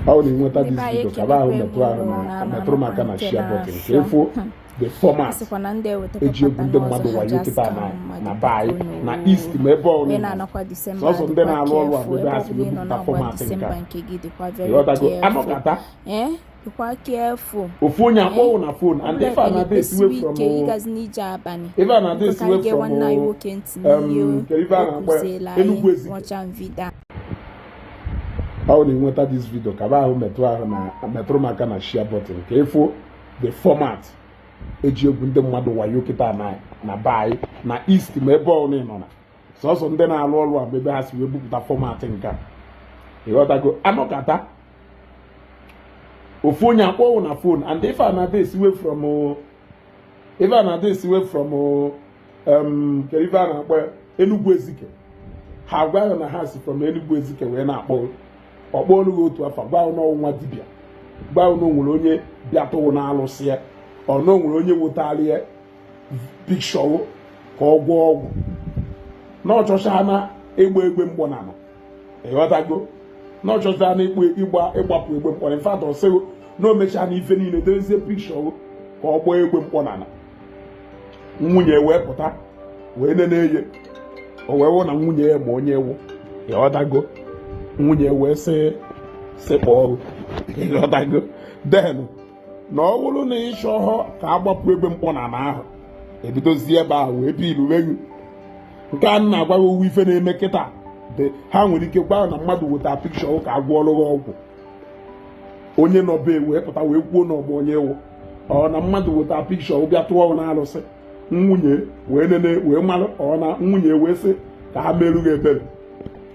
How do you want this video? Kaba metro maka na share button. Careful the format. Eji ogunde mmadu wayo kita na buy na east mebe onu. So so ndị na-alụ ọrụ abụọ asị na format nka. Anọkata. Be careful. Ofu onye akpọwụ na phone and if I na this way from if I na this way from Enugu Ezike. How do you want this video? Kaba ahụ metro maka na share button. Careful the format. Eji ogunde mmadu wayo kita na buy na east mebe onu nọ na. So so ndị na-alụ ọrụ abụọ asị wee bupụta format nka. Ịghọtago anọkata. Ofu onye akpọwụ na phone and if I na this way from Enugu Ezike. Ha gwa na ha si from Enugu Ezike wee na-akpọ ọkpọọlụ otu afọ gwa na ọnwa dibịa gwa na onwere onye bịatụwụ na alụsị ya ọ na onwere onye wetali ya pikshọ ka ọ gwọ ọgwụ na ọchọcha na egbe mgbọnana ịghọtago na ọchọcha na ịgbapụ egbe mkpọrọ in fact ọsịgo na omecha na ife niile derezie pikshọ ka ọ gbaa egbe mkpọnana nwunye wee pụta wee nene o wee wụ na nwunye ya ma onye ewu ịghọtago nwunye wee sekpọ ọrụ ịghọtago then na ọ bụrụ na ịchọ ọhọ ka agbapụ egbe mkpọnana ahụ ebidozie ebe ahụ wee bilu wenyu nke a na-agwa owu ife na-eme kịta ha nwere ike gwa na mmadụ weta pikshọ ka agwọọrụ ọgwụ onye nọbe wee pụta wee kwuo na ọgba onye ewu ọ na mmadụ weta pikshọ bịa tụọ na alụsị nwunye wee nene wee marụ ọ na nwunye wee sị ka ha merụ gị ebere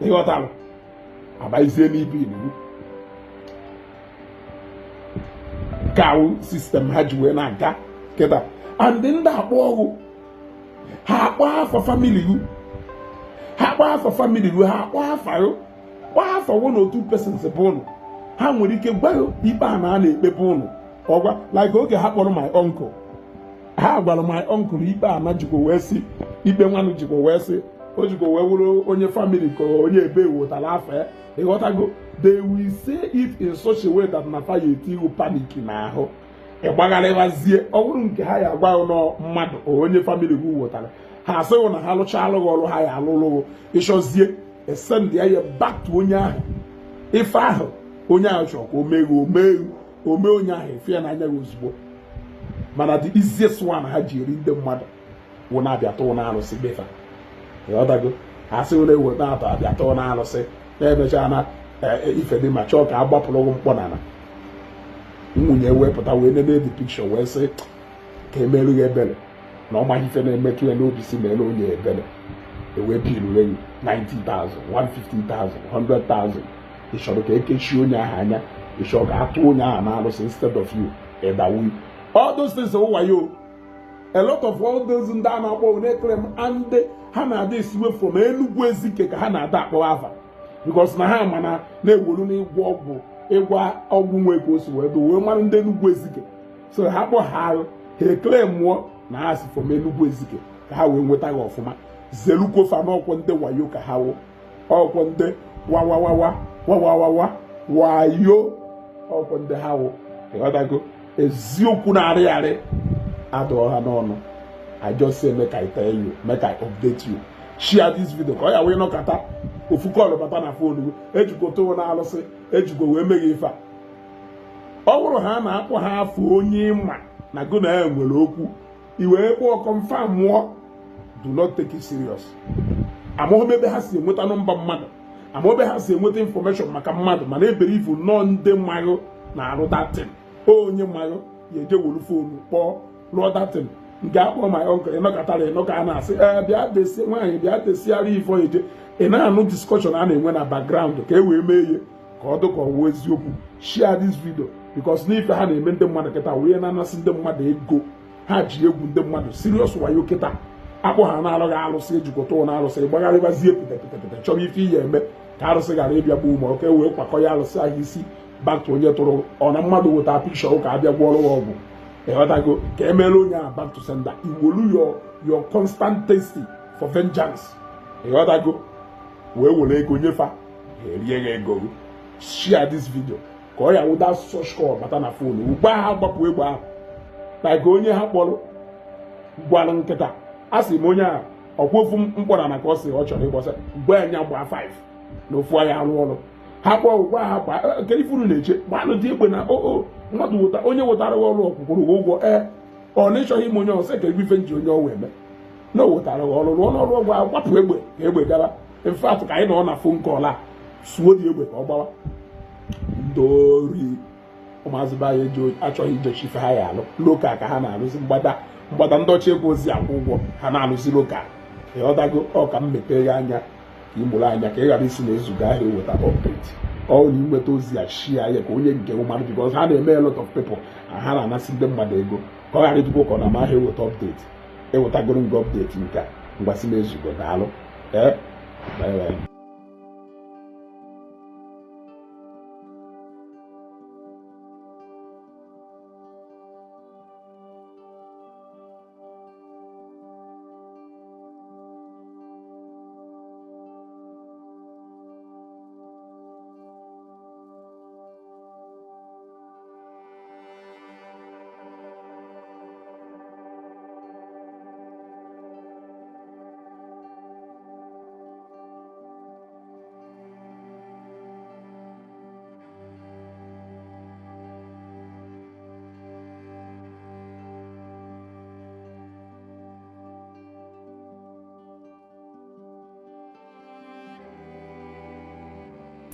ịghọtara abaizie n'ibe ilu kaụ sistem ha ji wee na-aga kịta and ndị akpọ ọgwụ ha akpọ afọ famili hu ha akpọ afọ famili hu ha akpọ afọ wụ na otu persons bụ ụnụ ha nwere ike gwa ikpe a na-ekpepe ụnụ ọgwa like oge ha kpọrọ my uncle ha gwara my uncle ikpe a na jikwa wee sị ikpe nwanụ jikwa wee sị o jikwa wee wụrụ onye famili ka onye ebe wetara afọ ya ịghọtago they will say it in such a way that na fa ya etiru panic n'ahụ ịgbagharịwazie ọ bụrụ nke ha ya agwa ụlọ mmadụ onye famili gị wetara ha asịghị na ha lụcha alụghị ọrụ ha ya alụlụghị ịchọzie esend ya ya back to onye ahụ ife ahụ onye ahụ chọrọ ka o mee onye ahụ efe ya n'anya gị ozugbo mana the easiest one ha ji eri ndị mmadụ wụ na-abịa tụọ na arụsị befa ịghọtago ha sị ụlọ ewu na-atọ abịa tụọ na arụsị na-emecha na ife dị ma chọọ ka a gbapụrụ gị mkpọnana nwunye wepụta wee nene the picture wee sị ka emerụ ya ebere na ọ maghị ife na-emetụ ya n'obi si mere onye ebere ewee bilu enyi 90,000 150,000 100,000 ị chọrọ ka ekechie onye ahụ anya ị chọrọ ka atụ onye ahụ na arụsị instead of you ịdawu all those things wayo a lot of all those ndị a na-akpọ na-eklem and ha na-ada esiwe from Enugu Ezike ka ha na-ada akpọ afa because na ha mana na-ewuru ịgwa ọgwụ nwe ka o si wee do wee mara ndị Enugu Ezike so ha kpọ ha eklem mụọ na ha si from Enugu Ezike ka ha wee nweta gị ọfụma zelukofa n'ọkwọ ndị wayo ka ha wụ ọkwọ ndị wayo ọkwọ ndị ha wụ ịghọtago eziokwu na-arị adọọ ha n'ọnụ I just say make I tell you make I update you share this video ka ọ ya wee nọkata ofu kọlụ bata na fonu ejikọta na alụsị ejikọ wee meghe ife a ọ bụrụ ha na-akpọ ha afọ onye ma na go na ya nwere okwu iwee kpọọ confirm mụọ do not take it serious amaghị ebe ha si enweta nọmba mmadụ amaghị ebe ha si enweta information maka mmadụ mana ebere ifu nọ ndị mmadụ na-arụ datin onye mmadụ ya eje wuru fonu kpọọ lụọ datin nke akpọ my uncle ịnọkọtara ịnọka a na-asị bịa desie nwaanyị bịa desigharị ifo eje ị na-anụ discussion a na-enwe na background ka e wee mee ihe ka ọ dịka ọwụ eziokwu share this video because n'ife ha na-eme ndị mmadụ kịta wee na-anasị ndị mmadụ ego ha ji egwu ndị mmadụ serious wayo kịta akpọ ha na-alụghị alụsị ejikọta na alụsị gbagharịbazie pịtapịtapịta chọrọ ife ihe eme ka arụsị gara ịbịa gbuo ma ọka wee kwakọ ya alụsị ahụ isi back to onye tụrụ ọ na mmadụ weta pikshọ ka abịa gwọrọ ya ọgwụ ịghọtago ka emere onye a back to sender iwolu your constant tasting for vengeance ịghọtago wee were ego nyefa erie ya ego share this video ka ọ ya wụda such call bata na fonu ugbu a gbapụ egbe ahụ na ka onye ha kpọrọ gwara nkịta a sị m onye a ọkwa ofu mkpọrọ na ka ọ sị ọ chọrọ ịgbọsa gwa anya gbaa 5 na ofu anya arụ ọrụ ha kpọọ ugbu a ha gba nke ifuru na-eche gbanụ dị egbe na mmadụ onye wetara ọrụ ọkwụkwụrụ ụgwọ ọ na-ịchọghị ime onye ọsọ ka ebe ife nji onye ọwa eme na o wetara ọrụ rụọ n'ọrụ ọgwụ ahụ gbapụ egbe ka egbe gaba mfe atụ ka anyị nọ na fon kọl a suo dị egbe ka ọ gbawa ndị ori ụmụazị be anyị achọghị ijechi ife ha ya alụ loka ka ha na-alụzi mgbada ndọchi egwu ozi akwụ ụgwọ ha na-alụzi loka ịghọtago ọ ka m mepee ya anya ka ị mụrụ anya ka ị ghara isi na ezuga ahịa eweta ọpdeti ọ na inweta ozi a shia ya ka onye nke mmadụ bikọz ha na-eme a lot of people ha na-anasị ndị mmadụ ego ka ọ ghara ịdịkwa ka ọ na-ama ahịa eweta ọpdeti ewetagoro ngwa ọpdeti nke a mgbasị m ezugo daalụ bye.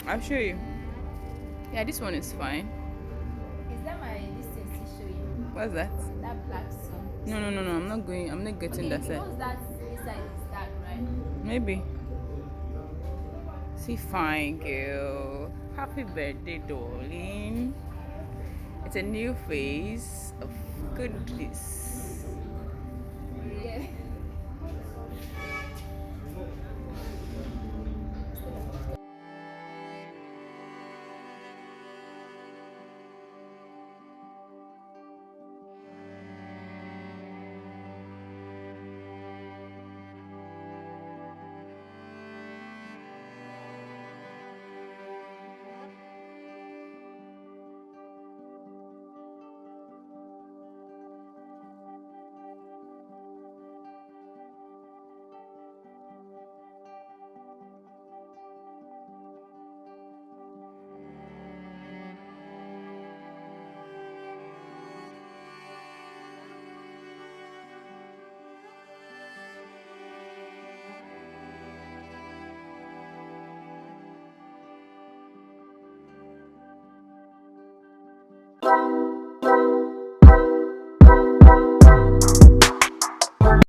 I'll show you. Yeah, this one is fine. Is that my distance to show you? What's that? That black sun. No. I'm not getting that side. Because that inside is dark, right? Maybe. See, fine girl. Happy birthday, darling. It's a new phase of goodness.